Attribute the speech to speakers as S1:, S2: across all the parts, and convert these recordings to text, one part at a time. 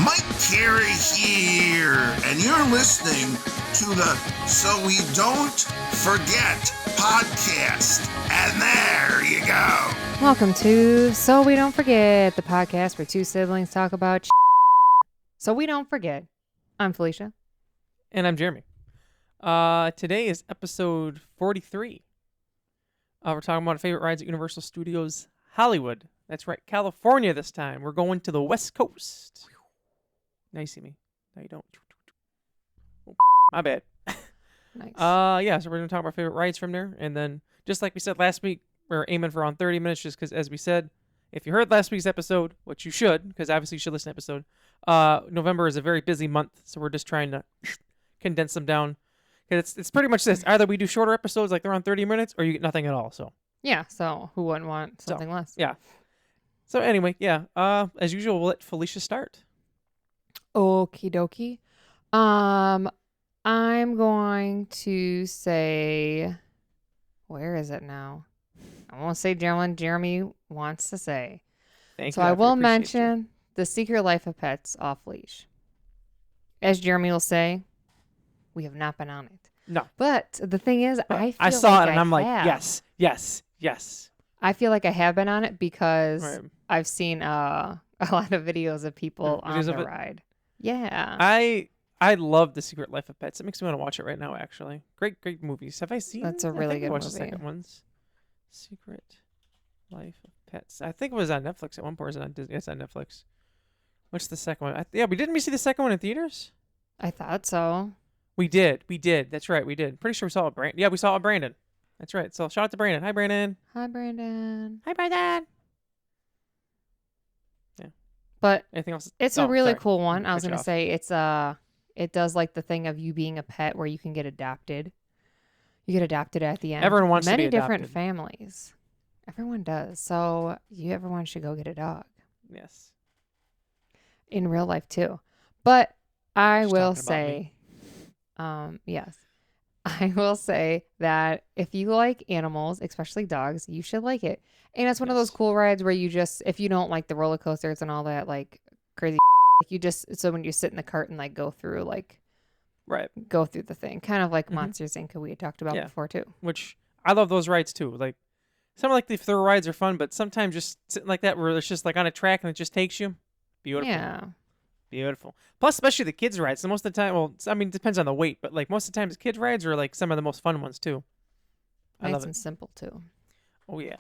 S1: Mike Carey here, and you're listening to the So We Don't Forget podcast. And there you go.
S2: Welcome to So We Don't Forget, the podcast where two siblings talk about so we don't forget. I'm Felicia.
S3: And I'm Jeremy. Today is episode 43. We're talking about our favorite rides at Universal Studios Hollywood. That's right, California this time. We're going to the West Coast. Now you see me. No, you don't. Oh, my bad.
S2: Nice.
S3: So we're going to talk about our favorite rides from there. And then, just like we said last week, we're aiming for around 30 minutes just because, as we said, if you heard last week's episode, which you should, because obviously you should listen to episode, November is a very busy month, so we're just trying to condense them down. Because it's pretty much this. Either we do shorter episodes, like they're around 30 minutes, or you get nothing at all. So
S2: Yeah, so who wouldn't want something less?
S3: yeah. So anyway, as usual, we'll let Felicia start.
S2: Okie dokie. I'm going to say, where is it now? I won't say Jeremy wants to say.
S3: Thank
S2: So
S3: you.
S2: I will
S3: appreciate
S2: mention The Secret Life of Pets off leash. As Jeremy will say, we have not been on it.
S3: No.
S2: But the thing is,
S3: I saw
S2: like
S3: it and I'm like,
S2: have.
S3: yes.
S2: I feel like I have been on it because
S3: Right.
S2: I've seen a lot of videos of people
S3: Yeah,
S2: on
S3: videos
S2: the
S3: of it.
S2: ride. Yeah.
S3: I love The Secret Life of Pets. It makes me want to watch it right now, actually. Great movies. Have I seen?
S2: That's a
S3: I
S2: really
S3: think I
S2: good
S3: watched the
S2: movie.
S3: second ones. Secret Life of Pets. I think it was on Netflix at one point. Or is it on Disney? It's on Netflix. What's the second one? Didn't we see the second one in theaters?
S2: I thought so.
S3: We did. That's right. We did. Pretty sure we saw it. Yeah, we saw it with Brandon. That's right. So shout out to Brandon. Hi, Brandon.
S2: Hi, Brandon.
S3: Hi, Brandon.
S2: But
S3: Anything else?
S2: it's
S3: Oh,
S2: a really
S3: sorry.
S2: cool one. I was
S3: Cut you
S2: going to
S3: off.
S2: say it does like the thing of you being a pet where you can get adopted. You get adopted at the end.
S3: Everyone wants to
S2: Many
S3: be
S2: different
S3: adopted.
S2: families. Everyone does. So everyone should go get a dog.
S3: Yes.
S2: In real life too. But I
S3: She's
S2: will
S3: talking about me.
S2: say, yes, I will say that if you like animals, especially dogs, you should like it. And it's one of those
S3: Yes.
S2: cool rides where you just, if you don't like the roller coasters and all that, like crazy, like you just, so when you sit in the cart and like go through the thing, kind of like
S3: Mhm.
S2: Monsters Inc. we had talked about
S3: Yeah.
S2: before too.
S3: Which I love those rides too. Like some like the thrill rides are fun, but sometimes just sitting like that where it's just like on a track and it just takes you. Beautiful.
S2: Yeah.
S3: Beautiful. Plus, especially the kids' rides. So most of the time, it depends on the weight, but like most of the times, kids' rides are like some of the most fun ones too. I
S2: Nice
S3: love
S2: and
S3: it.
S2: simple too.
S3: Oh yeah.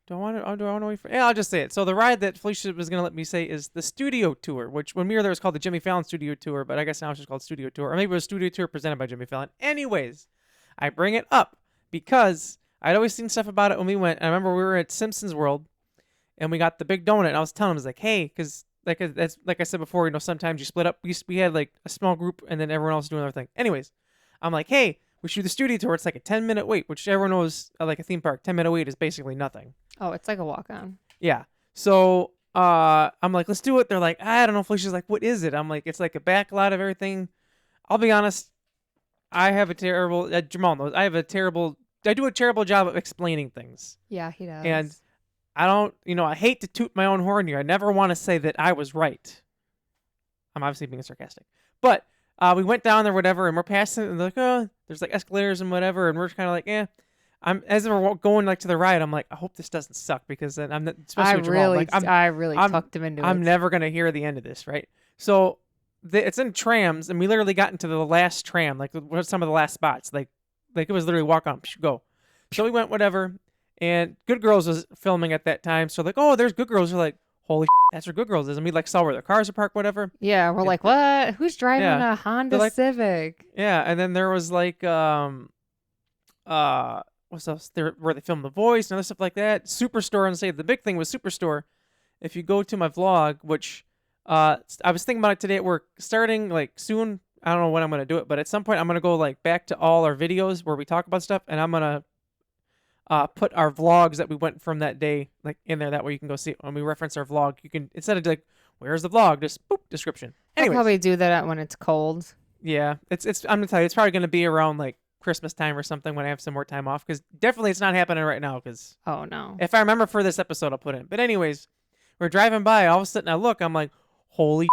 S3: Do I want to wait for? Yeah, I'll just say it. So the ride that Felicia was gonna let me say is the Studio Tour, which when we were there was called the Jimmy Fallon Studio Tour, but I guess now it's just called Studio Tour, or maybe it was Studio Tour presented by Jimmy Fallon. Anyways, I bring it up because I'd always seen stuff about it when we went. I remember we were at Simpsons World, and we got the big donut. And I was telling him, I was like, hey, because like I said before, sometimes you split up. We had like a small group, and then everyone else doing their thing. Anyways, I'm like, hey, we should do the Studio Tour. It's like a 10-minute wait, which everyone knows, like a theme park, 10-minute wait is basically nothing.
S2: Oh, it's like a walk on.
S3: Yeah. So I'm like, let's do it. They're like, I don't know. Felicia's like, what is it? I'm like, it's like a back lot of everything. I'll be honest. I have a terrible, Jamal knows, I do a terrible job of explaining things.
S2: Yeah, he does.
S3: And I don't, I hate to toot my own horn here. I never want to say that I was right. I'm obviously being sarcastic. But we went down there, whatever, and we're passing, and they're like, oh, there's like escalators and whatever, and we're kind of like, as we're going like to the ride, I'm like, I hope this doesn't suck because then I'm not, especially with Jamal, like,
S2: I really tucked him into it.
S3: I'm never gonna hear the end of this, right? So it's in trams, and we literally got into the last tram, like some of the last spots, like it was literally walk on, go. So we went, whatever, and Good Girls was filming at that time, so like, oh, there's Good Girls. We're like, holy that's where Good Girls is, and we like saw where the cars are parked, whatever.
S2: Yeah, we're like, what? Who's driving
S3: Yeah.
S2: a Honda
S3: They're like-
S2: Civic?
S3: Yeah, and then there was like what's else? There where they filmed The Voice and other stuff like that. Superstore, and say the big thing was Superstore. If you go to my vlog, which I was thinking about it today at work, starting like soon. I don't know when I'm gonna do it, but at some point I'm gonna go like back to all our videos where we talk about stuff, and I'm gonna put our vlogs that we went from that day like in there. That way you can go see it when we reference our vlog. You can, instead of like, where's the vlog, just boop, description.
S2: I'll
S3: Anyways,
S2: probably do that when it's cold.
S3: yeah, it's I'm gonna tell you, it's probably gonna be around like Christmas time or something when I have some more time off, because definitely it's not happening right now, because
S2: Oh no.
S3: if I remember for this episode I'll put it in. But anyways, We're driving by. All of a sudden, I look. I'm like, holy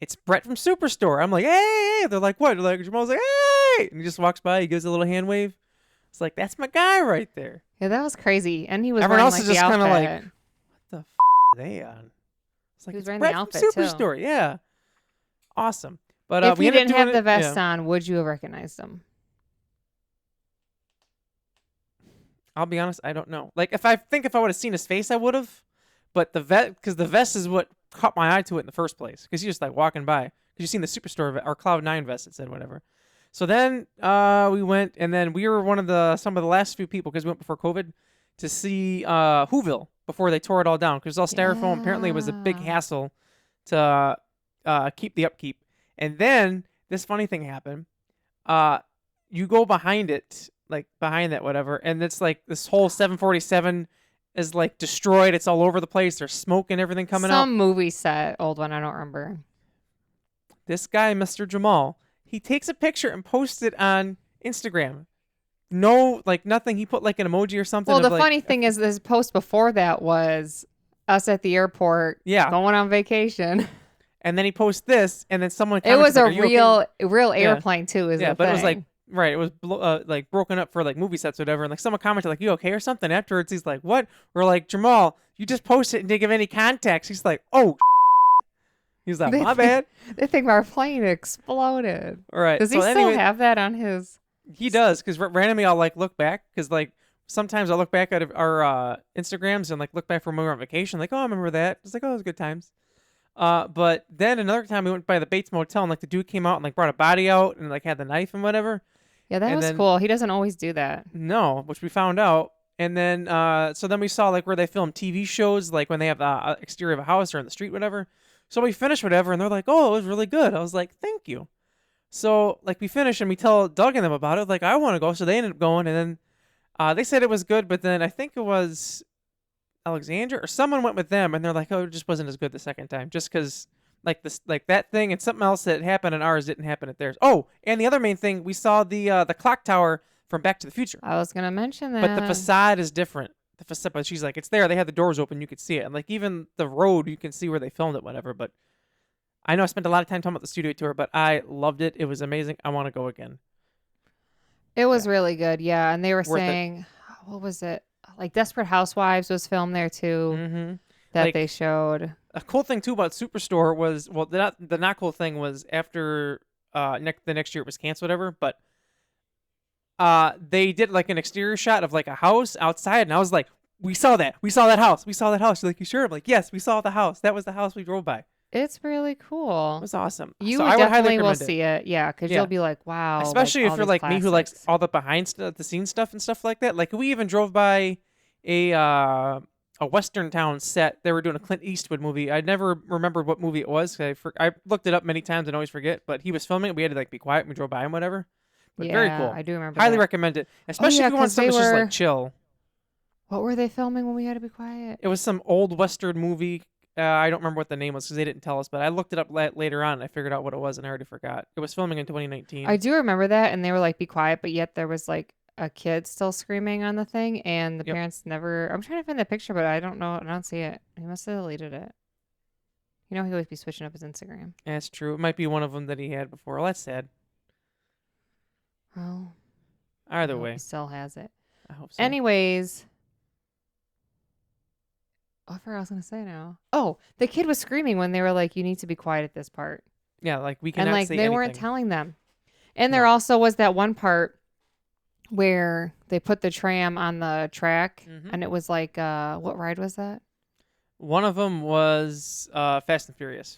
S3: it's Brett from Superstore. I'm like, hey. They're like, what? They're like, Jamal's like, hey. And he just walks by. He gives a little hand wave. It's like, that's my guy right there.
S2: Yeah, that was crazy. And he was
S3: Everyone
S2: wearing
S3: else
S2: like
S3: is
S2: the
S3: just kind
S2: outfit.
S3: of like, what the are they on? It's like,
S2: He was
S3: it's
S2: wearing
S3: Brett
S2: the outfit
S3: from
S2: too.
S3: Superstore. Yeah. Awesome. But
S2: If
S3: we
S2: you
S3: ended up
S2: didn't have
S3: doing
S2: the
S3: it-
S2: vest
S3: yeah.
S2: on, would you have recognized him?
S3: I'll be honest, I don't know. Like, if I would have seen his face, I would have. But because the vest is what caught my eye to it in the first place. Because he's just like walking by. Because you seen the Superstore or Cloud9 vest, it said whatever. So then we went, and then we were some of the last few people, because we went before COVID, to see Whoville before they tore it all down. Because all styrofoam, apparently it was a big hassle to keep the upkeep. And then this funny thing happened. You go behind it, like behind that whatever, and it's like this whole 747 is like destroyed. It's all over the place. There's smoke and everything coming out.
S2: Some movie set, old one, I don't remember.
S3: This guy, Mr. Jamal, he takes a picture and posts it on Instagram. No, like nothing. He put like an emoji or something.
S2: Well, the
S3: like,
S2: funny thing is, this post before that was us at the airport, going on vacation.
S3: And then he posts this, and then someone.
S2: It was
S3: like,
S2: a real airplane too.
S3: Yeah, but it was like right. It was like broken up for like movie sets or whatever. And like someone commented like, "You okay?" or something. Afterwards, he's like, "What?" We're like, "Jamal, you just posted and didn't give any context." He's like, "Oh." He's like, "My bad."
S2: They think our plane exploded.
S3: All right.
S2: Does he still have that on his?
S3: He does, because randomly I'll like look back, because like sometimes I'll look back at our Instagrams and like look back from when we were on vacation, like, oh, I remember that. It's like, oh, it was good times. But then another time we went by the Bates Motel, and like the dude came out and like brought a body out and like had the knife and whatever.
S2: Yeah, that was cool. He doesn't always do that.
S3: No, which we found out. And then so then we saw like where they film TV shows, like when they have the exterior of a house or in the street, whatever. So we finished whatever, and they're like, oh, it was really good. I was like, thank you. So like we finished and we tell Doug and them about it. Like, I want to go. So they ended up going, and then they said it was good, but then I think it was Alexandra or someone went with them, and they're like, oh, it just wasn't as good the second time, just because like this, like that thing and something else that happened in ours didn't happen at theirs. Oh, and the other main thing, we saw the clock tower from Back to the Future.
S2: I was gonna mention that,
S3: but the facade is different. The facade, but she's like, it's there. They had the doors open, you could see it, and like even the road, you can see where they filmed it, whatever. But I know I spent a lot of time talking about the studio tour, but I loved it. It was amazing. I want to go again.
S2: It was really good, yeah. And they were saying, what was it? Like Desperate Housewives was filmed there too.
S3: Mm-hmm.
S2: That
S3: like,
S2: they showed.
S3: A cool thing too about Superstore was, well, the not cool thing was after the next year it was canceled, whatever. But they did like an exterior shot of like a house outside, and I was like, we saw that house. She's like, you sure? I'm like, yes, we saw the house. That was the house we drove by.
S2: It's really cool.
S3: It was awesome.
S2: You
S3: so
S2: would
S3: I would
S2: definitely
S3: highly
S2: will
S3: recommend
S2: see it. Yeah, because you'll be like, wow.
S3: Especially
S2: like,
S3: if you're like me, who likes all the behind the scenes stuff and stuff like that. Like we even drove by a Western town set. They were doing a Clint Eastwood movie. I never remembered what movie it was. I looked it up many times and always forget. But he was filming it. We had to like be quiet. We drove by him, whatever. But
S2: yeah,
S3: very cool.
S2: I do remember.
S3: Highly recommend it, especially if you want something that's just like chill.
S2: What were they filming when we had to be quiet?
S3: It was some old Western movie. I don't remember what the name was because they didn't tell us, but I looked it up later on and I figured out what it was and I already forgot. It was filming in 2019.
S2: I do remember that, and they were like, be quiet, but yet there was like a kid still screaming on the thing, and the parents never. I'm trying to find the picture, but I don't know. I don't see it. He must have deleted it. You know, he always be switching up his Instagram.
S3: That's true. It might be one of them that he had before. Well, that's sad.
S2: Oh.
S3: Either way.
S2: He still has it.
S3: I hope so.
S2: Anyways. I forgot what I was going to say now. Oh, the kid was screaming when they were like, you need to be quiet at this part.
S3: Yeah, like we cannot
S2: and like
S3: say
S2: they
S3: anything.
S2: weren't telling them. And there also was that one part where they put the tram on the track, and it was like, what ride was that?
S3: One of them was Fast and Furious.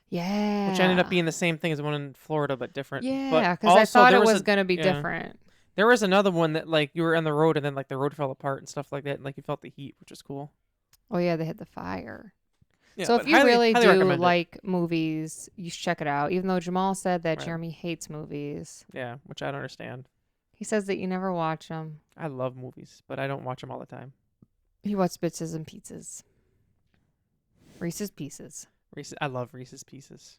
S2: Yeah.
S3: Which ended up being the same thing as the one in Florida, but different.
S2: Yeah, because I thought it was going to be different.
S3: There was another one that like you were on the road and then like the road fell apart and stuff like that, and like you felt the heat, which was cool.
S2: Oh yeah, they had the fire.
S3: Yeah,
S2: so if you
S3: highly
S2: do like movies, you should check it out. Even though Jamal said that Jeremy hates movies.
S3: Yeah, which I don't understand.
S2: He says that you never watch them.
S3: I love movies, but I don't watch them all the time.
S2: He watches Bitches and Pizzas. Reese's Pieces.
S3: I love Reese's Pieces.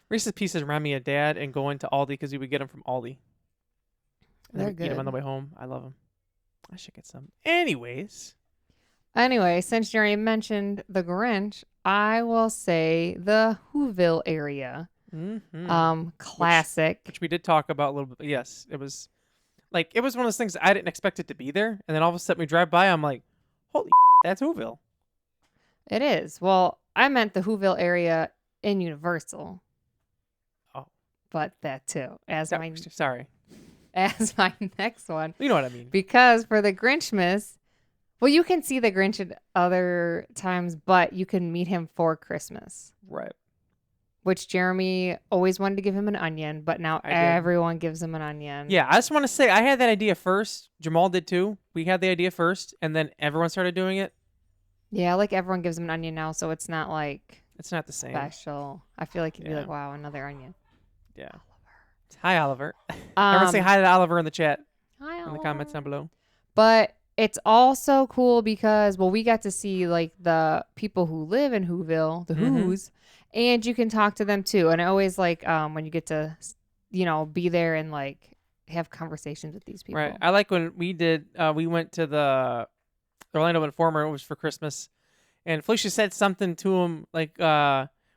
S3: Reese's Pieces remind me of Dad and going to Aldi because we would get them from Aldi. And
S2: They're
S3: then
S2: good.
S3: Eat them on the way home. I love them. I should get some. Anyways.
S2: Anyway, since Jeremy mentioned the Grinch, I will say the Whoville area. Classic.
S3: Which we did talk about a little bit. But yes, it was like it was one of those things I didn't expect it to be there, and then all of a sudden we drive by, I'm like, holy, that's Whoville.
S2: It is. Well, I meant the Whoville area in Universal.
S3: Oh,
S2: but that too
S3: sorry.
S2: As my next one.
S3: You know what I mean?
S2: Because for the Grinchmas, well, you can see the Grinch at other times, but you can meet him for Christmas.
S3: Right.
S2: Which Jeremy always wanted to give him an onion, but now everyone gives him an onion.
S3: Yeah, I just want to say I had that idea first. Jamal did too. We had the idea first, and then everyone started doing it.
S2: Yeah, like everyone gives him an onion now, so it's not like
S3: it's not the same.
S2: Special. I feel like you'd be like, wow, another onion.
S3: Yeah. Hi, Oliver. Everyone say hi to Oliver in the chat.
S2: Hi, Oliver.
S3: In the comments down below.
S2: But it's also cool because, well, we got to see like the people who live in Whoville, the Who's, and you can talk to them too. And I always like when you get to, be there and like have conversations with these people.
S3: Right. I like when we did, we went to the Orlando Informer. It was for Christmas. And Felicia said something to him like,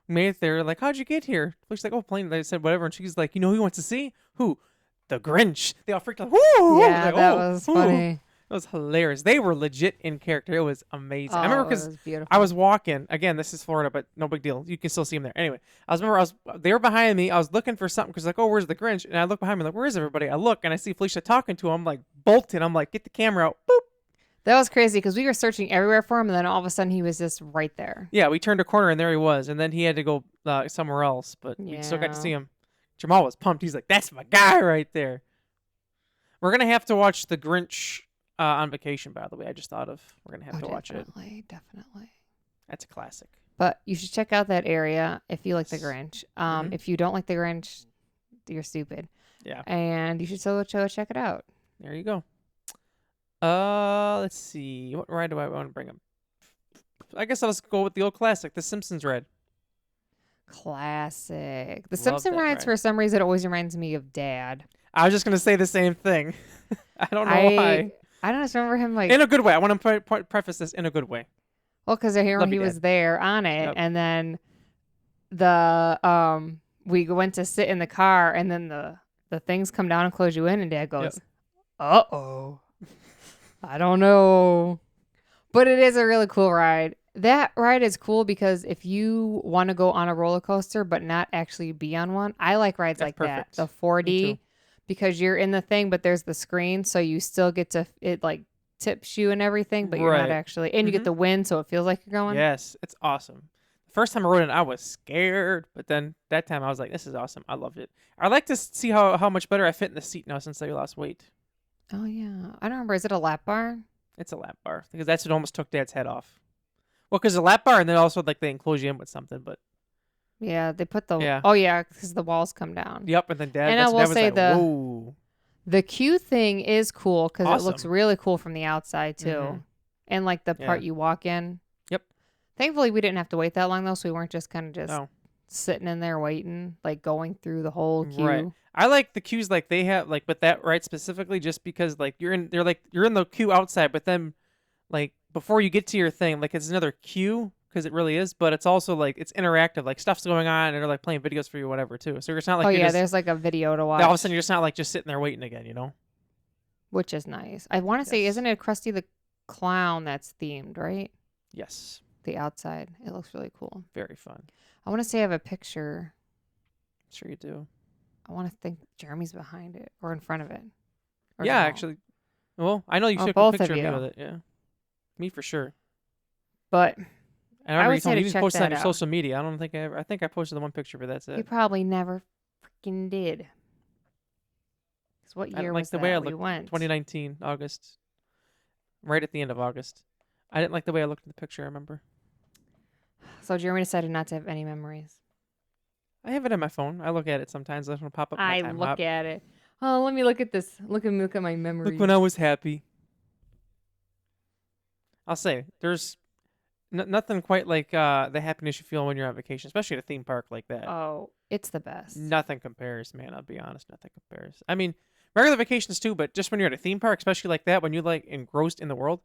S3: made it there, like, how'd you get here? Felicia's like, oh, plane. They said whatever. And she's like, you know who he wants to see? Who? The Grinch. They all freaked out. Woo!
S2: Yeah,
S3: like,
S2: that was funny.
S3: It was hilarious. They were legit in character. It was amazing.
S2: Oh,
S3: I remember because I was walking. Again, this is Florida, but no big deal. You can still see them there. Anyway, they were behind me. I was looking for something because like, oh, where's the Grinch? And I look behind me like, where is everybody? I look and I see Felicia talking to him. I'm like, bolted. I'm like, get the camera out. Boop.
S2: That was crazy because we were searching everywhere for him, and then all of a sudden he was just right there.
S3: Yeah, we turned a corner and there he was, and then he had to go somewhere else, but we still got to see him. Jamal was pumped. He's like, "That's my guy right there." We're gonna have to watch The Grinch on vacation. By the way, I just thought of we're gonna have to watch it.
S2: Definitely.
S3: That's a classic.
S2: But you should check out that area if you like The Grinch. If you don't like The Grinch, you're stupid.
S3: Yeah.
S2: And you should still go check it out.
S3: There you go. Let's see. What ride do I want to bring up? I guess I'll just go with the old classic, the Simpsons ride.
S2: Classic. The Simpsons rides, for some reason, it always reminds me of Dad.
S3: I was just going to say the same thing. I don't know why.
S2: I don't just remember him like...
S3: In a good way. I want to preface this in a good way.
S2: Well, because I hear when he was there on it, and then we went to sit in the car, and then the things come down and close you in, and Dad goes, uh-oh. I don't know. But it is a really cool ride. That ride is cool because if you want to go on a roller coaster but not actually be on one, I like rides like perfect. That. The 4D, because you're in the thing, but there's the screen, so you still get to, it like tips you and everything, but you're not actually, and you get the wind, so it feels like you're going.
S3: Yes, it's awesome. The first time I rode it, I was scared, but then that time I was like, this is awesome. I loved it. I like to see how much better I fit in the seat now since I lost weight.
S2: Oh, yeah. I don't remember. Is it a lap bar?
S3: It's a lap bar because that's what almost took Dad's head off. Well, because a lap bar, and then also like they enclose you in with something, but
S2: yeah, they put the oh yeah, because the walls come down.
S3: Yep, and then Dad.
S2: And I will say
S3: whoa.
S2: The queue thing is cool because it looks really cool from the outside too, and like the part you walk in.
S3: Yep.
S2: Thankfully, we didn't have to wait that long though, so we weren't just kind of sitting in there waiting, like going through the whole queue.
S3: Right. I like the queues like they have, like with that ride specifically, just because like you're in the queue outside, but then like before you get to your thing, like it's another queue because it really is, but it's also like it's interactive, like stuff's going on and they're like playing videos for you, or whatever too. So it's not like
S2: there's like a video to watch.
S3: All of a sudden you're just not like just sitting there waiting again, you know?
S2: Which is nice. I want to say, isn't it Krusty the Clown that's themed, right?
S3: Yes.
S2: The outside, it looks really cool.
S3: Very fun.
S2: I want to say I have a picture.
S3: Sure you do.
S2: I want to think Jeremy's behind it or in front of it.
S3: Yeah, actually. Well, I know you took a picture of me with it. Yeah. Me for sure.
S2: But
S3: I remember you told me you posted on your social media. I think I posted the one picture, but that's it.
S2: You probably never freaking did. Because what year was that we went?
S3: 2019, August. Right at the end of August. I didn't like the way I looked at the picture, I remember.
S2: So Jeremy decided not to have any memories.
S3: I have it on my phone. I look at it sometimes. It'll pop up.
S2: I look at it. Oh, let me look at this. Look at my memories.
S3: Look when I was happy. I'll say there's nothing quite like the happiness you feel when you're on vacation, especially at a theme park like that.
S2: Oh, it's the best.
S3: Nothing compares, man. I'll be honest. Nothing compares. I mean, regular vacations too, but just when you're at a theme park, especially like that, when you're like engrossed in the world,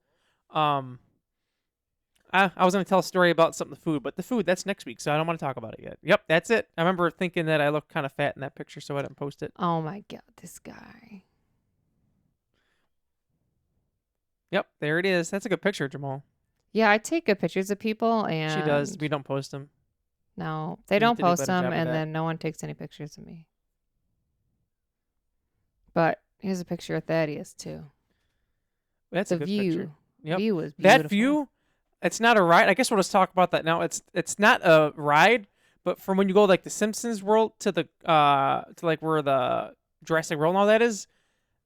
S3: I was going to tell a story about something the food, but the food, that's next week, so I don't want to talk about it yet. Yep, that's it. I remember thinking that I looked kind of fat in that picture, so I didn't post it.
S2: Oh my God, this guy.
S3: Yep, there it is. That's a good picture, Jamal.
S2: Yeah, I take good pictures of people, and
S3: She does. We don't post them.
S2: No, they
S3: You
S2: don't
S3: did a
S2: post
S3: better
S2: them,
S3: job of
S2: and
S3: that.
S2: then no one takes any pictures of me. But here's a picture of Thaddeus too.
S3: That's
S2: The
S3: a good
S2: view,
S3: picture. Yep.
S2: view was beautiful.
S3: That view, it's not a ride. I guess we'll just talk about that now. It's not a ride, but from when you go like the Simpsons world to the to like where the Jurassic World and all that is,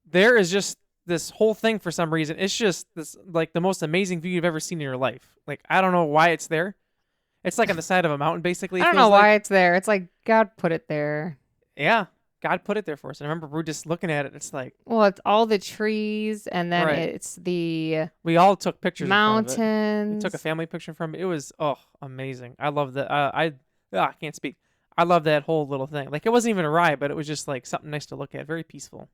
S3: there is just this whole thing for some reason. It's just this like the most amazing view you've ever seen in your life. Like I don't know why it's there. It's like on the side of a mountain, basically.
S2: I don't know why it's there. It's like God put it there.
S3: Yeah, God put it there for us. And I remember we were just looking at it. It's like
S2: Well, it's all the trees, and then
S3: Right.
S2: it's the
S3: we all took pictures. In front of it.
S2: mountains.
S3: We took a family picture from it. It was amazing. I love that. I can't speak. I love that whole little thing. Like it wasn't even a ride, but it was just like something nice to look at. Very peaceful.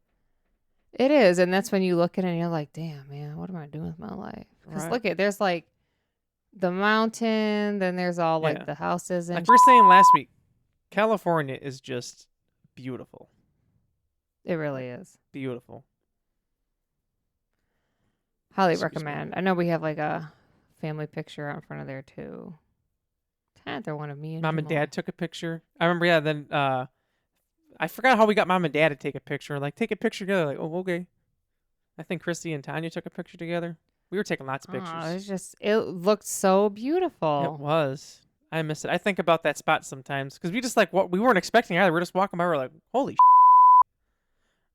S2: It is, and that's when you look at it and you're like, damn, man, what am I doing with my life? Because
S3: Right.
S2: look at, there's like the mountain, then there's all like
S3: Yeah.
S2: the houses and
S3: Like we were saying last week, California is just beautiful.
S2: it really is.
S3: Beautiful.
S2: Highly
S3: Excuse me.
S2: recommend. I know we have like a family picture out in front of there too. They're one of me and
S3: Mom and
S2: Jamal.
S3: Dad took a picture. I remember, yeah. Then I forgot how we got Mom and Dad to take a picture. Like take a picture together. Like oh okay. I think Christy and Tanya took a picture together. We were taking lots of pictures.
S2: Oh, it's just, it looked so beautiful.
S3: It was. I miss it. I think about that spot sometimes because we just like what we weren't expecting either. We're just walking by. We're like, holy.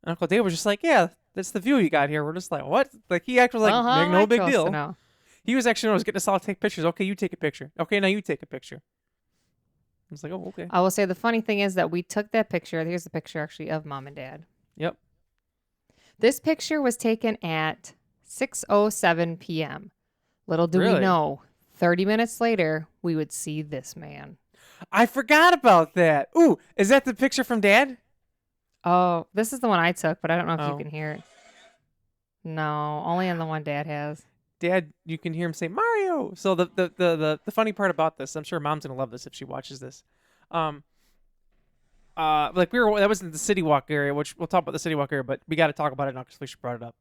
S3: And Uncle Dave was just like, yeah, that's the view you got here. We're just like, what? Like he acted like
S2: Uh-huh,
S3: no
S2: I
S3: big
S2: trust
S3: deal.
S2: to know.
S3: He was actually was getting us all to take pictures. Okay, you take a picture. Okay, now you take a picture. I was like, oh, okay.
S2: I will say the funny thing is that we took that picture. Here's the picture actually of Mom and Dad.
S3: Yep.
S2: This picture was taken at 6:07 p.m. Little do we
S3: Really?
S2: know, 30 minutes later, we would see this man.
S3: I forgot about that. Ooh, is that the picture from Dad?
S2: Oh, this is the one I took, but I don't know if
S3: Oh.
S2: you can hear it. No, only on the one Dad has.
S3: Dad, you can hear him say Mario. So the funny part about this, I'm sure Mom's gonna love this if she watches this. Like that was in the City Walk area, which we'll talk about the City Walk area, but we got to talk about it now because Felicia brought it up.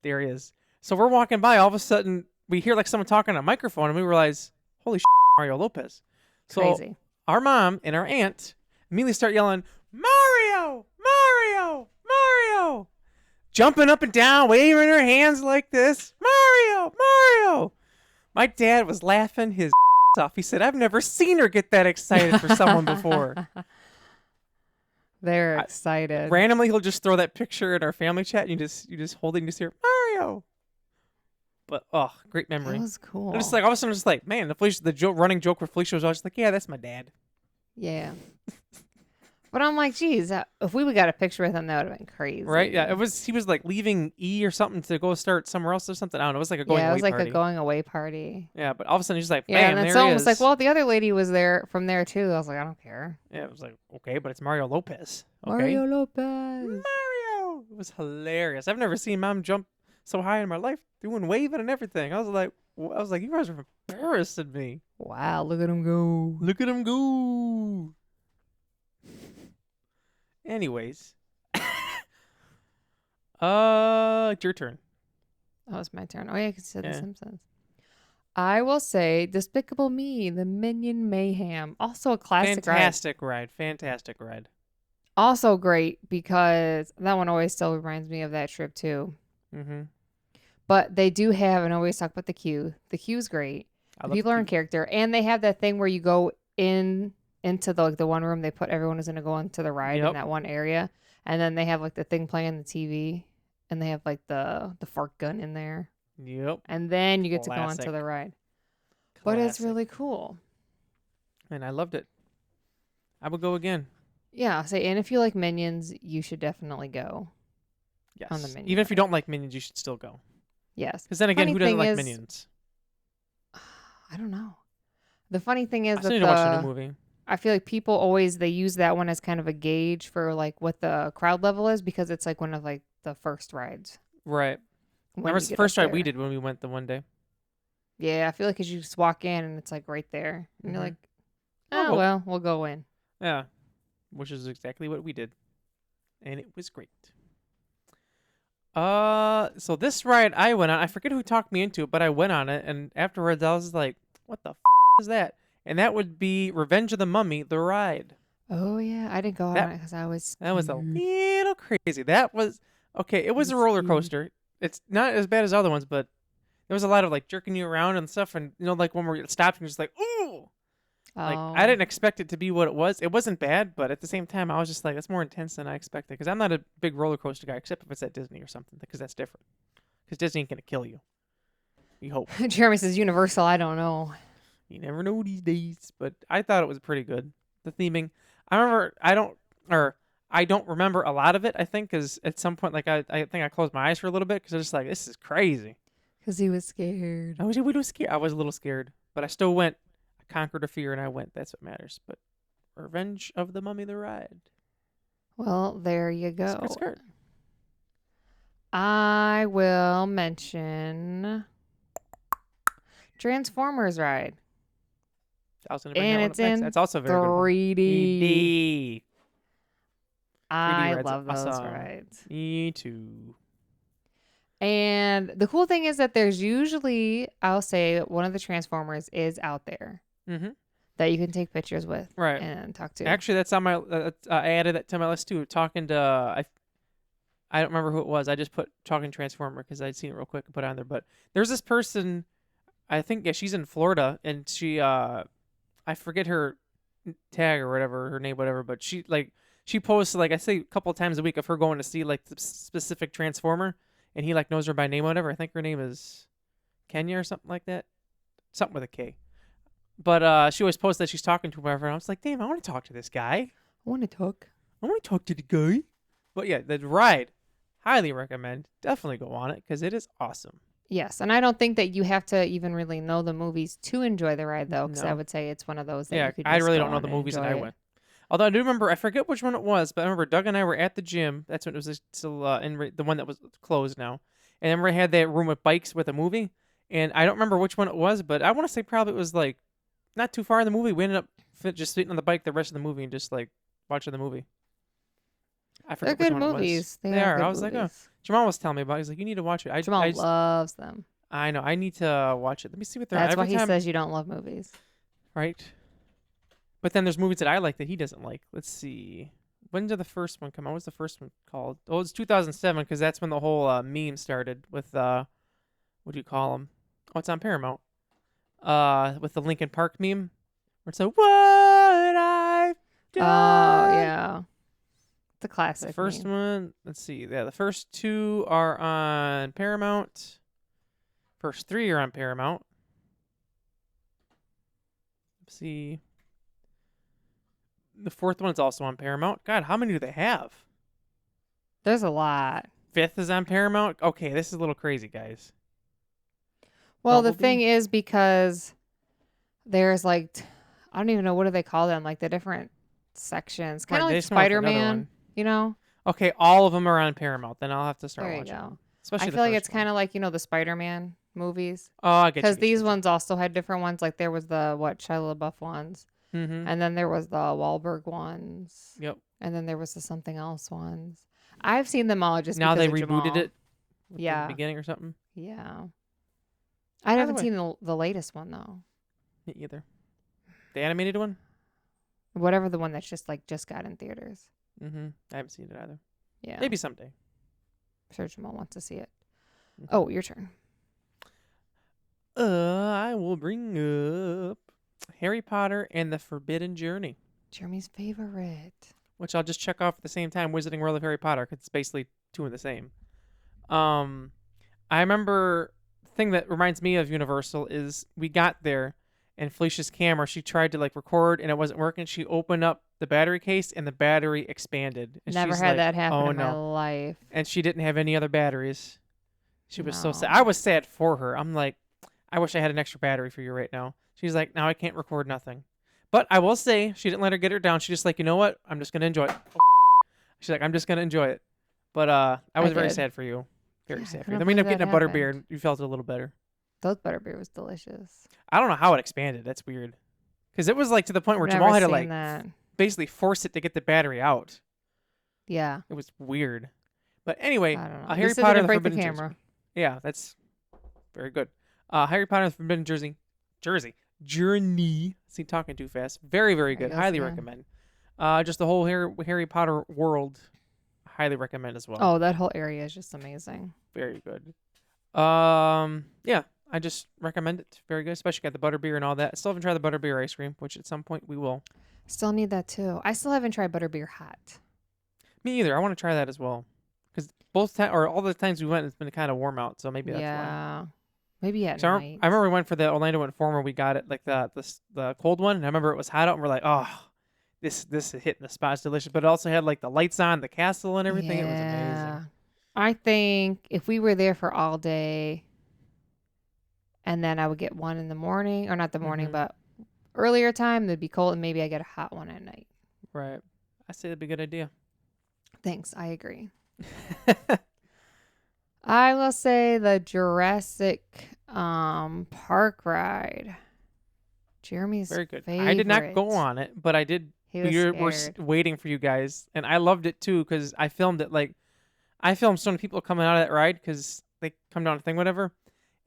S3: There he is. So we're walking by, all of a sudden we hear like someone talking on a microphone, and we realize, holy shit, Mario Lopez. So
S2: Crazy.
S3: our mom and our aunt immediately start yelling, Mario, Mario, Mario, jumping up and down, waving her hands like this, Mario, Mario. My dad was laughing his off. He said, I've never seen her get that excited for someone before.
S2: They're excited.
S3: Randomly, he'll just throw that picture in our family chat, and you just hold it and you just hear Mario. But great memory.
S2: That was cool.
S3: I'm just like all of a sudden, I'm just like, man, the running joke where Felicia was always like, yeah, that's my dad.
S2: Yeah. But I'm like, geez, if we would got a picture with him, that would have been crazy.
S3: Right? Yeah. He was like leaving E or something to go start somewhere else or something. I don't know. It was like a going
S2: Yeah, it
S3: away
S2: was like
S3: party.
S2: a going away party.
S3: Yeah, but all of a sudden he's like,
S2: Yeah,
S3: bam,
S2: and then
S3: there
S2: someone
S3: he
S2: was
S3: is.
S2: like, well, the other lady was there from there too. I was like, I don't care.
S3: Yeah, it was like, okay, but it's Mario Lopez. Okay.
S2: Mario Lopez.
S3: Mario. It was hilarious. I've never seen Mom jump so high in my life, doing waving and everything. I was like, you guys are embarrassing me.
S2: Wow, look at him go.
S3: Look at him go. Anyways. It's your turn.
S2: Oh, it's my turn. Oh, yeah, I can say The
S3: Yeah.
S2: Simpsons. I will say Despicable Me, The Minion Mayhem. Also a classic ride.
S3: Fantastic ride.
S2: Also great because that one always still reminds me of that trip too.
S3: Mm-hmm.
S2: But they do have, and I always talk about the queue. The queue's great.
S3: I
S2: The
S3: love
S2: people are in
S3: the
S2: character. And they have that thing where you go into the one room. They put everyone is going to go into the ride
S3: Yep.
S2: in that one area. And then they have like the thing playing the TV. And they have like the fart gun in there.
S3: Yep.
S2: And then you get to go
S3: Classic.
S2: onto the ride. But it's
S3: Classic.
S2: really cool.
S3: And I loved it. I would go again.
S2: Yeah. And if you like Minions, you should definitely go.
S3: Yes.
S2: On the Minion
S3: Even if you
S2: ride.
S3: don't like Minions, you should still go.
S2: Yes.
S3: Because then again,
S2: Funny
S3: who doesn't
S2: thing
S3: like
S2: is-
S3: Minions?
S2: I don't know. The funny thing is
S3: I still
S2: that
S3: need to watch the new movie.
S2: I feel like people always, they use that one as kind of a gauge for like what the crowd level is because it's like one of like the first rides.
S3: Right.
S2: when
S3: Remember
S2: you
S3: the
S2: get
S3: first
S2: up
S3: ride we
S2: there.
S3: did when we went the one day?
S2: Yeah, I feel like 'cause you just walk in and it's like right there, and you're
S3: Mhm.
S2: like,
S3: I'll
S2: oh
S3: go.
S2: well, we'll go in.
S3: Yeah, which is exactly what we did, and it was great. So this ride I went on, I forget who talked me into it, but I went on it, and afterwards I was like, "What the is that?" And that would be Revenge of the Mummy, the ride.
S2: Oh yeah, I didn't go on
S3: That
S2: it because I was
S3: that was a
S2: scared.
S3: little crazy. That was okay. It
S2: I
S3: was a
S2: was
S3: roller
S2: scared.
S3: coaster. It's not as bad as other ones, but there was a lot of like jerking you around and stuff, and like when we stopped and just like, ooh. Like, I
S2: Oh,
S3: didn't expect it to be what it was. It wasn't bad, but at the same time, I was just like, it's more intense than I expected. Because I'm not a big roller coaster guy, except if it's at Disney or something, because that's different. Because Disney ain't going to kill you. You hope.
S2: Jeremy says Universal. I don't know.
S3: You never know these days. But I thought it was pretty good. The theming. I remember, I don't remember a lot of it, I think, because at some point, like, I think I closed my eyes for a little bit, because I was just like, this is crazy.
S2: Because he was scared.
S3: I was a little scared. I was a little scared. But I still went. I conquered a fear, and I went. That's what matters. But Revenge of the Mummy, the ride.
S2: Well, there you go.
S3: Skirt, skirt.
S2: I will mention Transformers ride.
S3: I was gonna bring
S2: And
S3: that one
S2: it's
S3: up next.
S2: in
S3: That's also a very good one.
S2: 3D.
S3: 3D.
S2: I
S3: rides
S2: love
S3: are
S2: those
S3: awesome.
S2: rides.
S3: Me too.
S2: And the cool thing is that there's usually, I'll say, one of the Transformers is out there
S3: Mm-hmm.
S2: that you can take pictures with
S3: Right.
S2: and talk to.
S3: Actually, that's on my. I added that to my list too. Talking to I don't remember who it was. I just put talking Transformer because I'd seen it real quick and put it on there. But there's this person. I think she's in Florida, and she I forget her tag or whatever her name, whatever. But she posts like I say a couple times a week of her going to see like the specific Transformer, and he like knows her by name or whatever. I think her name is Kenya or something like that, something with a K. But she always posts that she's talking to whoever, and I was like, damn, I want to talk to this guy.
S2: I want to talk.
S3: I want to talk to the guy. But yeah, the ride, highly recommend. Definitely go on it because it is awesome.
S2: Yes, and I don't think that you have to even really know the movies to enjoy the ride, though, because I
S3: No.
S2: would say it's one of those that
S3: Yeah,
S2: you could
S3: I
S2: just
S3: really
S2: go
S3: don't know
S2: on
S3: the
S2: and
S3: movies that I
S2: enjoy it.
S3: went. Although I do remember, I forget which one it was, but I remember Doug and I were at the gym. That's when it was still the one that was closed now. And I remember I had that room with bikes with a movie, and I don't remember which one it was, but I want to say probably it was like not too far in the movie. We ended up just sitting on the bike the rest of the movie and just like watching the movie. I
S2: They're
S3: forget which
S2: good
S3: one it was.
S2: movies.
S3: They
S2: are
S3: are.
S2: good
S3: I was like, oh.
S2: movies.
S3: Jamal was telling me about it. He's like, you need to watch it.
S2: Jamal
S3: I just-
S2: loves them.
S3: I know. I need to watch it. Let me see what they're
S2: That's why
S3: every
S2: he
S3: time,
S2: says you don't love movies.
S3: right? But then there's movies that I like that he doesn't like. Let's see. When did the first one come out? What's the first one called? Oh, it's 2007 because that's when the whole meme started with what do you call them? Oh, it's on Paramount. With the Linkin Park meme, where it's like, "What I've done."
S2: Oh yeah, it's a classic.
S3: The first
S2: meme.
S3: one. Let's see. Yeah, the first two are on Paramount. First three are on Paramount. Let's see. The fourth one is also on Paramount. God, how many do they have?
S2: There's a lot.
S3: Fifth is on Paramount. Okay, this is a little crazy, guys.
S2: Well, the
S3: Bumblebee?
S2: thing is because there's like I don't even know what do they call them, like the different sections, kind
S3: Right,
S2: of
S3: they
S2: like
S3: just come out with another
S2: Spider-Man.
S3: one.
S2: You know?
S3: Okay, all of them are on Paramount. Then I'll have to start
S2: There you
S3: watching
S2: go.
S3: them. Especially
S2: I
S3: the
S2: feel like
S3: first
S2: it's
S3: one.
S2: kind of like the Spider-Man movies.
S3: Oh, I get you.
S2: Because these ones also had different ones. Like there was the Shia LaBeouf ones,
S3: Mm-hmm.
S2: and then there was the Wahlberg ones,
S3: Yep.
S2: and then there was the something else ones. I've seen them all just
S3: Now
S2: because
S3: they
S2: of
S3: rebooted
S2: Jamal.
S3: it. In
S2: Yeah.
S3: the beginning or something.
S2: Yeah. I
S3: the
S2: haven't
S3: way-
S2: seen the latest one though.
S3: Me either. The animated one.
S2: Whatever the one that's just got in theaters.
S3: Mm-hmm. I haven't seen it either.
S2: Yeah.
S3: Maybe someday.
S2: I'm sure Jamal wants to see it.
S3: Mhm.
S2: Oh, your turn.
S3: I will bring up Harry Potter and the Forbidden Journey,
S2: Jeremy's favorite.
S3: which I'll just check off at the same time. Wizarding World of Harry Potter, 'cause it's basically two in the same. I remember the thing that reminds me of Universal is we got there and Felicia's camera, she tried to record and it wasn't working. She opened up the battery case and the battery expanded. And
S2: Never
S3: she's
S2: had
S3: like,
S2: that happen
S3: "Oh
S2: in my
S3: no!"
S2: life.
S3: And she didn't have any other batteries. She was so sad.
S2: No.
S3: I was sad for her. I'm like, I wish I had an extra battery for you right now. She's like, now I can't record nothing. But I will say, she didn't let her get her down. She just like, you know what? I'm just gonna enjoy it. She's like, I'm just gonna enjoy it. But I was very
S2: did.
S3: sad for you. Very
S2: Yeah, I
S3: sad for you.
S2: couldn't
S3: Then we ended up
S2: believe
S3: getting a
S2: that
S3: butterbeer,
S2: happened.
S3: and you felt it a little better.
S2: Those butterbeer was delicious.
S3: I don't know how it expanded. That's weird. Because it was like to the point where
S2: I've
S3: Jamal
S2: never
S3: had to
S2: seen
S3: like
S2: that.
S3: basically force it to get the battery out.
S2: Yeah.
S3: It was weird. But anyway,
S2: I don't know. At
S3: Harry
S2: least it
S3: Potter
S2: didn't
S3: and the
S2: break the
S3: Forbidden
S2: camera.
S3: Jersey. Yeah, that's very good. Harry Potter and the Forbidden Journey. See, talking too fast. Very, very
S2: There
S3: good.
S2: he goes
S3: Highly
S2: again.
S3: recommend. Just the whole Harry Potter world. Highly recommend as well.
S2: Oh, that whole area is just amazing.
S3: Very good. Yeah, I just recommend it. Very good, especially got the butterbeer and all that. I still haven't tried the butterbeer ice cream, which at some point we will.
S2: Still need that too. I still haven't tried butterbeer hot.
S3: Me either. I want to try that as well. Because all the times we went, it's been kind of warm out, so maybe that's why.
S2: Yeah. Maybe at
S3: So
S2: night.
S3: I remember we went for the Orlando Informer. We got it like the cold one, and I remember it was hot out, and we're like, oh, this is hitting the spot. It's delicious. But it also had like the lights on, the castle, and everything. It was amazing.
S2: I think if we were there for all day, and then I would get one in the morning, or not the morning,
S3: Mhm.
S2: but earlier time, it'd be cold, and maybe I get a hot one at night.
S3: Right. I say that'd be a good idea.
S2: Thanks. I agree. I will say the Jurassic Park ride. Jeremy's
S3: Very good.
S2: favorite.
S3: I did not go on it, but I did.
S2: He was
S3: We were
S2: scared.
S3: waiting for you guys, and I loved it too because I filmed it. Like, I filmed so many people coming out of that ride because they come down the thing, whatever.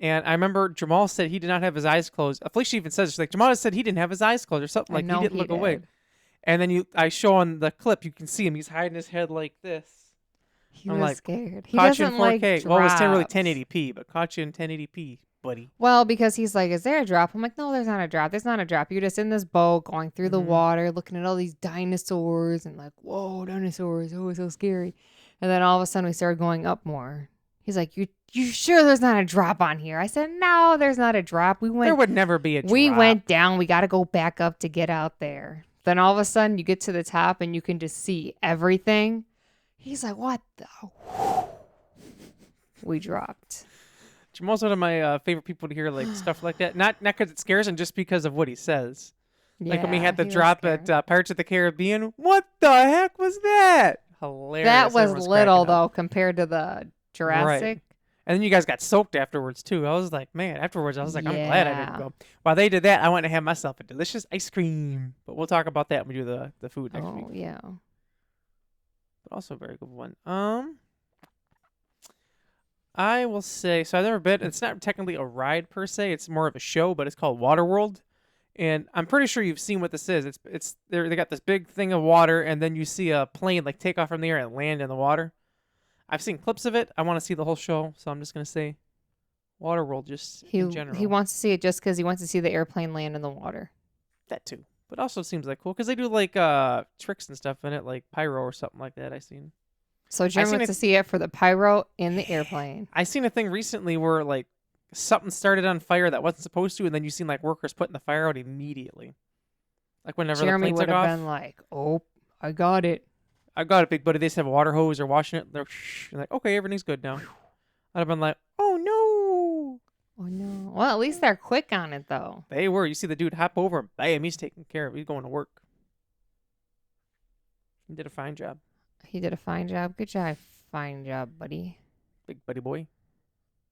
S3: And I remember Jamal said he did not have his eyes closed. Felicia even says, she's like, Jamal said he didn't have his eyes closed or something.
S2: I
S3: Like,
S2: know
S3: he didn't look away.
S2: did.
S3: And then I show on the clip, you can see him. He's hiding his head like this.
S2: He
S3: I'm
S2: was
S3: like,
S2: scared. He
S3: Caught you in
S2: doesn't like
S3: 4K.
S2: drops.
S3: Well, it was really 1080p, but caught you in 1080p, buddy.
S2: Well, because he's like, is there a drop? I'm like, no, there's not a drop. There's not a drop. You're just in this boat going through the
S3: Mhm.
S2: water, looking at all these dinosaurs and like, whoa, dinosaurs. Oh, it's so scary. And then all of a sudden we started going up more. He's like, you sure there's not a drop on here? I said, no, there's not a drop.
S3: There would never be a drop.
S2: We went down. We got to go back up to get out there. Then all of a sudden you get to the top and you can just see everything. He's like, what the? We dropped.
S3: Jamal's one of my favorite people to hear like stuff like that. Not because it scares him, just because of what he says. Like when we had the
S2: he was
S3: drop
S2: scared.
S3: at Pirates of the Caribbean. What the heck was that? Hilarious.
S2: That was
S3: Everyone's
S2: little
S3: cracking up.
S2: though compared to the Jurassic.
S3: And then you guys got soaked afterwards too. I was like, man, afterwards I was like, I'm glad I didn't
S2: Yeah.
S3: go. While they did that, I went to have myself a delicious ice cream. But we'll talk about that when we do the food next week.
S2: Oh yeah.
S3: But also a very good one. I will say, so I've never been. It's not technically a ride per se. It's more of a show, but it's called Waterworld, and I'm pretty sure you've seen what this is. They got this big thing of water, and then you see a plane like take off from the air and land in the water. I've seen clips of it. I want to see the whole show, so I'm just gonna say Waterworld just in general.
S2: He wants to see it just because he wants to see the airplane land in the water.
S3: That too, but also seems like cool because they do like tricks and stuff in it, like pyro or something like that. I've seen.
S2: So Jeremy
S3: seen
S2: wants
S3: it-
S2: to see it for the pyro in the airplane.
S3: I seen a thing recently where like something started on fire that wasn't supposed to, and then you seen like workers putting the fire out immediately. Like whenever
S2: Jeremy
S3: the plane
S2: would
S3: took
S2: have
S3: off.
S2: been like, "Oh, I got it."
S3: I got it, big buddy. They just have a water hose or washing it. They're like, okay, everything's good now. I'd have been like, oh no.
S2: Oh no. Well, at least they're quick on it though.
S3: They were. You see the dude hop over and bam, he's taking care of it. He's going to work. He did a fine job.
S2: He did a fine job. Good job. Fine job, buddy.
S3: Big buddy boy.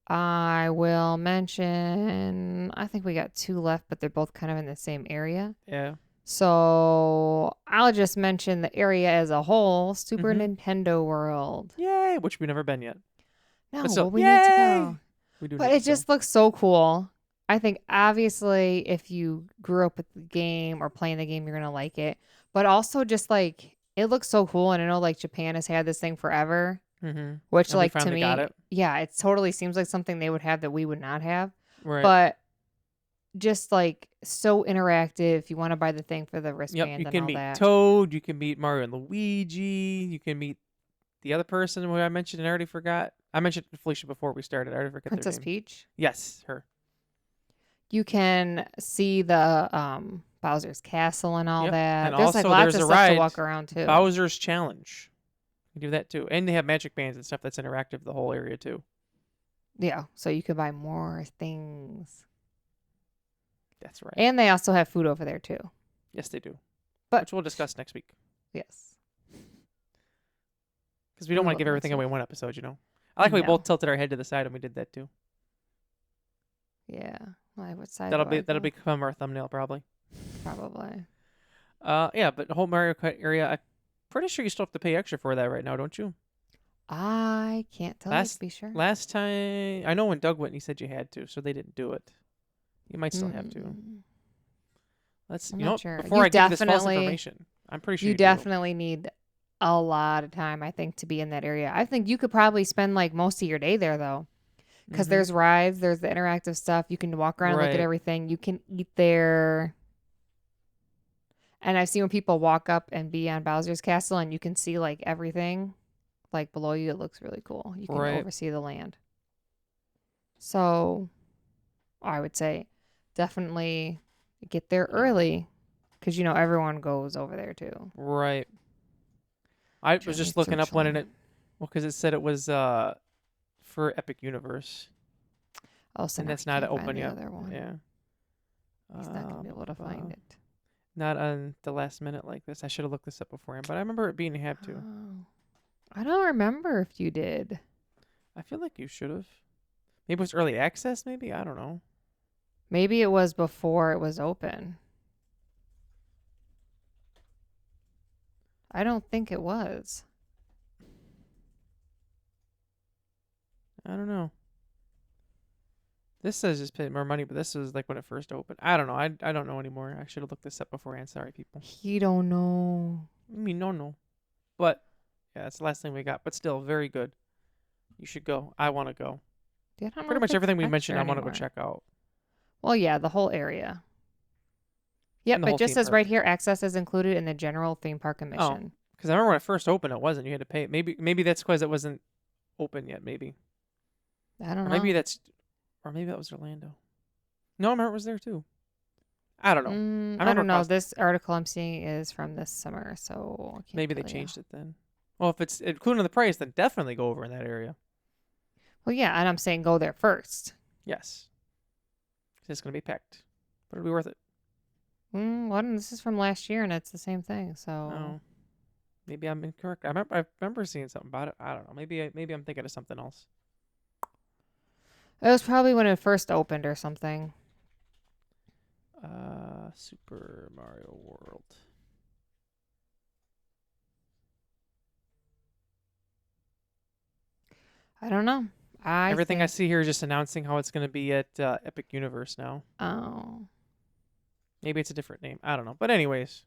S2: I will mention, I think we got 2 left, but they're both kind of in the same area.
S3: Yeah.
S2: So I'll just mention the area as a whole, Super
S3: Mhm.
S2: Nintendo World.
S3: Yay, which we've never been yet.
S2: No,
S3: But still,
S2: but we need to
S3: yay!
S2: go.
S3: We do
S2: But
S3: need
S2: it
S3: to go.
S2: just looks so cool. I think obviously if you grew up with the game or playing the game, you're going to like it. But also just like, it looks so cool. And I know like Japan has had this thing forever, which
S3: And we
S2: like to
S3: finally
S2: me,
S3: got it.
S2: yeah, it totally seems like something they would have that we would not have.
S3: Right.
S2: But just like so interactive. If you want to buy the thing for the
S3: Yep,
S2: wristband
S3: you
S2: and
S3: can
S2: all
S3: meet
S2: that.
S3: Toad, you can meet Mario and Luigi, you can meet the other person who I mentioned and I already forgot. I mentioned Felicia before we started. I already forgot
S2: Princess
S3: their name.
S2: Peach.
S3: Yes, her.
S2: You can see the Bowser's Castle and all
S3: Yep,
S2: that.
S3: and
S2: There's like
S3: also
S2: lots
S3: there's
S2: of
S3: a
S2: stuff to
S3: ride,
S2: walk around too.
S3: Bowser's Challenge. You can do that too. And they have magic bands and stuff that's interactive the whole area too.
S2: Yeah, so you can buy more things.
S3: That's right.
S2: And they also have food over there too.
S3: Yes, they do.
S2: But-
S3: which we'll discuss next week.
S2: Yes.
S3: Because we don't
S2: We
S3: want
S2: will
S3: to give everything
S2: next
S3: away
S2: week.
S3: in one episode, you know. I like how we
S2: No.
S3: both tilted our head to the side and we did that too.
S2: Yeah. Like, what side
S3: That'll
S2: do I
S3: that'll
S2: go?
S3: become our thumbnail probably.
S2: Probably.
S3: Yeah, but the whole Mario Kart area, I'm pretty sure you still have to pay extra for that right now, don't you?
S2: I can't tell you to be sure.
S3: Last time, I know when Doug went, he said you had to, so they didn't do it. You might still have to.
S2: Hmm.
S3: Let's,
S2: I'm
S3: you know,
S2: not sure.
S3: before
S2: You
S3: I give you this false
S2: definitely-
S3: information, I'm pretty sure
S2: You
S3: you do.
S2: definitely need a lot of time, I think, to be in that area. I think you could probably spend like most of your day there though, because
S3: Mhm.
S2: there's rides, there's the interactive stuff. You can walk around, and look at
S3: Right.
S2: everything. You can eat there. And I've seen when people walk up and be on Bowser's Castle, and you can see like everything, like below you. It looks really cool. You can
S3: Right.
S2: oversee the land. So, I would say definitely get there early, because everyone goes over there too.
S3: Right. I was just looking up when it, well, because it said it was for Epic Universe,
S2: Oh, so
S3: and
S2: now
S3: that's
S2: he
S3: not
S2: can't find
S3: open
S2: the
S3: yet.
S2: other one.
S3: Yeah.
S2: He's not gonna be able to find it.
S3: Not on the last minute like this. I should have looked this up beforehand, but I remember it being had to.
S2: Oh. I don't remember if you did.
S3: I feel like you should have. Maybe it was early access. Maybe I don't know.
S2: Maybe it was before it was open. I don't think it was.
S3: I don't know. This says just pay more money, but this was like when it first opened. I don't know. I don't know anymore. I should have looked this up beforehand. Sorry, people.
S2: He don't know.
S3: I mean, no. But yeah, that's the last thing we got. But still, very good. You should go. I want to go.
S2: Yeah, I don't know
S3: Pretty
S2: if
S3: much
S2: it's
S3: everything we
S2: extra
S3: mentioned, I want to go
S2: anymore.
S3: check out.
S2: Well, yeah, the whole area. Yep,
S3: And the
S2: but
S3: whole
S2: just
S3: theme
S2: says
S3: park.
S2: right here, access is included in the general theme park admission.
S3: Because I remember when it first opened, it wasn't. You had to pay. Maybe that's because it wasn't open yet. Maybe.
S2: I don't
S3: Or
S2: know.
S3: maybe that was Orlando. No, I remember it was there too. I don't know.
S2: I
S3: remember
S2: don't know.
S3: across-
S2: This article I'm seeing is from this summer, so I can't
S3: Maybe they
S2: tell ya.
S3: changed it then. Well, if it's including the price, then definitely go over in that area.
S2: Well, yeah, and I'm saying go there first.
S3: Yes. 'Cause it's going to be packed. But it'll be worth it.
S2: This is from last year, and it's the same thing. So
S3: Oh. Maybe I'm incorrect. I remember seeing something about it. I don't know. Maybe I'm thinking of something else.
S2: it was probably when it first opened or something.
S3: Super Mario World.
S2: I don't know.
S3: Everything I see here is just announcing how it's going to be at Epic Universe now.
S2: Oh.
S3: Maybe it's a different name. I don't know. But anyways,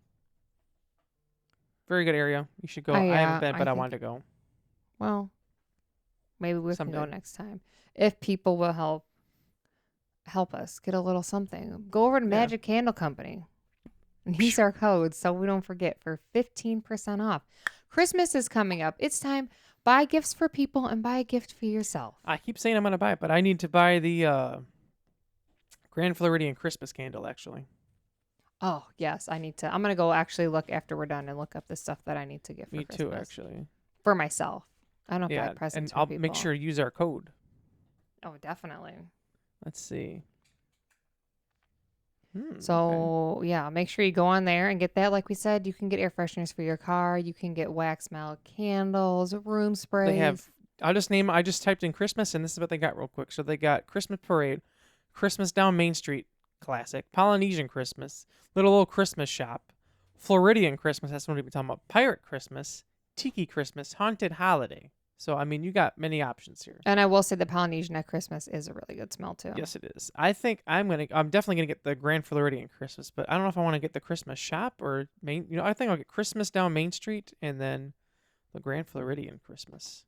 S3: very good area. You should go.
S2: Oh,
S3: I
S2: yeah,
S3: haven't been,
S2: I
S3: but I
S2: think-
S3: wanted to go.
S2: Well, maybe we can go
S3: Someday.
S2: next time if people will help us get a little something. Go over to
S3: Yeah.
S2: Magic Candle Company and use our code so we don't forget for 15% off. Christmas is coming up. It's time. Buy gifts for people and buy a gift for yourself.
S3: I keep saying I'm going to buy it, but I need to buy the Grand Floridian Christmas candle, actually.
S2: Oh, yes, I need to. I'm going to go actually look after we're done and look up the stuff that I need to get for
S3: Me
S2: Christmas.
S3: too, actually.
S2: For myself. I don't know if I
S3: Yeah,
S2: have presents
S3: and
S2: for
S3: I'll
S2: people.
S3: make sure to use our code.
S2: Oh, definitely.
S3: Let's see. Okay.
S2: So, yeah, make sure you go on there and get that. Like we said, you can get air fresheners for your car. You can get wax melt candles, room sprays.
S3: They have, I just typed in Christmas, and this is what they got real quick. So they got Christmas Parade, Christmas Down Main Street Classic, Polynesian Christmas, Little Old Christmas Shop, Floridian Christmas, that's what we've been talking about, Pirate Christmas, Tiki Christmas, Haunted Holiday. So, I mean, you got many options here.
S2: And I will say the Polynesian at Christmas is a really good smell, too.
S3: Yes, it is. I think I'm definitely gonna get the Grand Floridian Christmas, but I don't know if I want to get the Christmas Shop or Main. I think I'll get Christmas Down Main Street and then the Grand Floridian Christmas,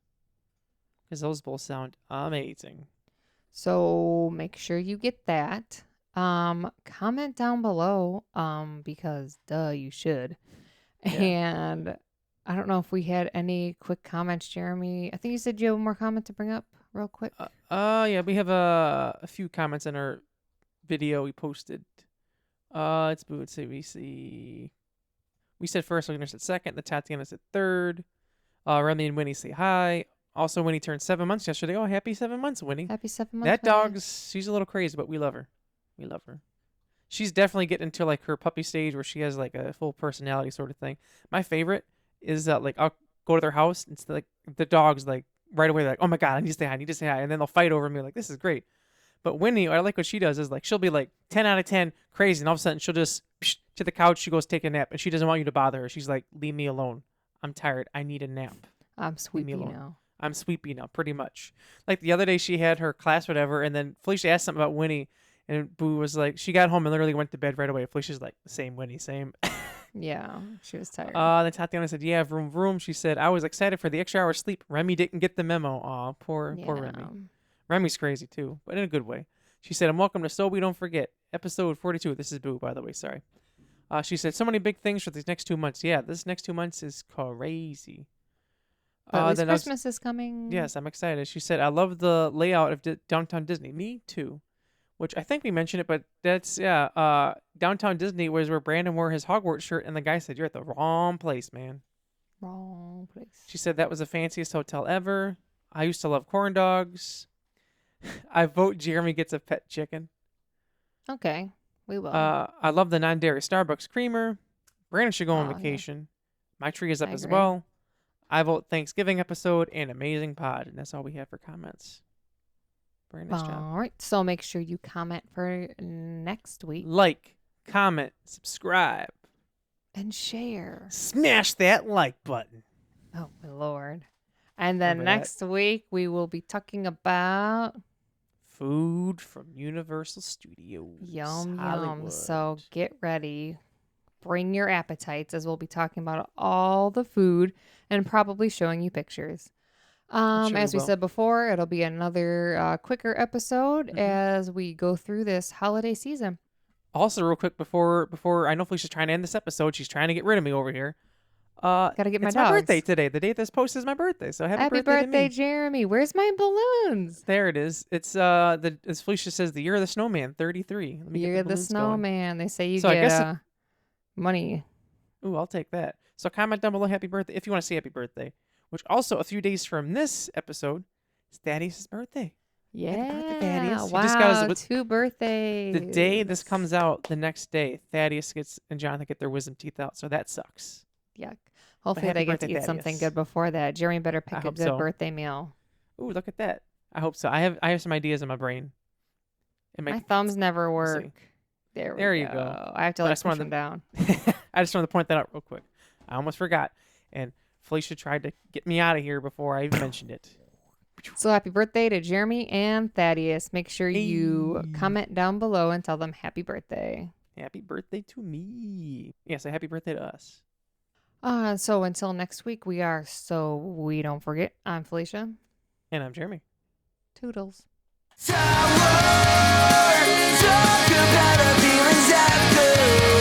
S3: because those both sound amazing.
S2: So make sure you get that. Comment down below, because duh, you should.
S3: Yeah.
S2: And I don't know if we had any quick comments, Jeremy. I think you said you have one more comment to bring up real quick.
S3: Yeah, we have a few comments in our video we posted. It's Boo. Say we said first, Lugner said second, the Tatiana said third. Remy and Winnie say hi. Also, Winnie turned 7 months yesterday. Oh, happy 7 months, Winnie.
S2: Happy 7 months.
S3: That
S2: Winnie.
S3: she's a little crazy, but we love her. We love her. She's definitely getting to like her puppy stage where she has like a full personality sort of thing. My favorite is like I'll go to their house and it's like the dog's like right away like, oh my god, I need to say hi, and then they'll fight over me like, this is great. But Winnie, I like what she does is like she'll be like 10 out of 10 crazy, and all of a sudden she'll just to the couch. She goes take a nap, and she doesn't want you to bother her. She's like, leave me alone. I'm tired. I need a nap.
S2: I'm sleepy
S3: alone.
S2: now.
S3: I'm sleepy now, pretty much. Like the other day, she had her class, whatever, and then Felicia asked something about Winnie, and Boo was like, she got home and literally went to bed right away. Felicia's like, same Winnie, same.
S2: Yeah, she was tired.
S3: Then Tatiana said, yeah, vroom vroom. She said, I was excited for the extra hour sleep. Remy didn't get the memo. Aw, poor Remy. Remy's crazy too, but in a good way. She said, I'm welcome to So We Don't Forget, episode 42. This is Boo, by the way, sorry. She said, so many big things for these next 2 months. Yeah, this next 2 months is crazy.
S2: But at least Christmas is coming.
S3: Yes, I'm excited. She said, I love the layout of Downtown Disney. Me too. Which I think we mentioned it, but that's, Downtown Disney was where Brandon wore his Hogwarts shirt, and the guy said, you're at the wrong place, man.
S2: Wrong place.
S3: She said that was the fanciest hotel ever. I used to love corn dogs. I vote Jeremy gets a pet chicken.
S2: Okay, we will.
S3: I love the non-dairy Starbucks creamer. Brandon should go on
S2: Yeah.
S3: vacation. My tree is up
S2: I
S3: as
S2: agree.
S3: well. I vote Thanksgiving episode and amazing pod. And that's all we have for comments. Very nice job.
S2: All right, so make sure you comment for next week
S3: Like, comment, subscribe.
S2: and share.
S3: Smash that like button.
S2: Oh, my Lord. And then
S3: Remember that?
S2: next week, we will be talking about
S3: Food from Universal Studios.
S2: yum,
S3: Hollywood.
S2: yum. So get ready. Bring your appetites as we'll be talking about all the food and probably showing you pictures.
S3: sure
S2: As
S3: we
S2: we
S3: will.
S2: said before, it'll be another quicker episode
S3: Mhm.
S2: as we go through this holiday season.
S3: Also, real quick, before I know Felicia's trying to end this episode, she's trying to get rid of me over here.
S2: Gotta get my
S3: it's my
S2: dogs.
S3: birthday today. The date this post is my birthday, so happy
S2: Happy
S3: birthday to
S2: birthday,
S3: me.
S2: Jeremy. Where's my balloons?
S3: There it is. It's as Felicia says, the year of the snowman, 33. Let me get
S2: You're the
S3: balloons going.
S2: snowman. They say you
S3: So I
S2: get
S3: guess
S2: money.
S3: Ooh, I'll take that. So comment down below happy birthday if you want to say happy birthday. Which also, a few days from this episode, is Thaddeus' birthday.
S2: Yeah.
S3: birthday, Thaddeus. He
S2: Wow.
S3: just got his
S2: 2 birthdays.
S3: The day this comes out, the next day, Thaddeus and Jonathan get their wisdom teeth out. So that sucks.
S2: Yuck. Hopefully
S3: happy
S2: they get to
S3: birthday,
S2: eat something
S3: Thaddeus.
S2: good before that. Jeremy better
S3: I
S2: pick a
S3: hope
S2: good
S3: so.
S2: birthday meal.
S3: Ooh, look at that. I hope so. I have some ideas in my brain.
S2: My thumbs never
S3: We'll see.
S2: work. There
S3: you go.
S2: I have to
S3: But I
S2: like
S3: just wanted
S2: push them down.
S3: I just wanted to point that out real quick. I almost forgot. And Felicia tried to get me out of here before I even mentioned it.
S2: So happy birthday to Jeremy and Thaddeus. Make sure you
S3: Hey.
S2: comment down below and tell them happy birthday.
S3: Happy birthday to me. Yeah, say happy birthday to us.
S2: So until next week, we are So We Don't Forget. I'm Felicia.
S3: And I'm Jeremy.
S2: Toodles.
S4: Talk about the feelings after.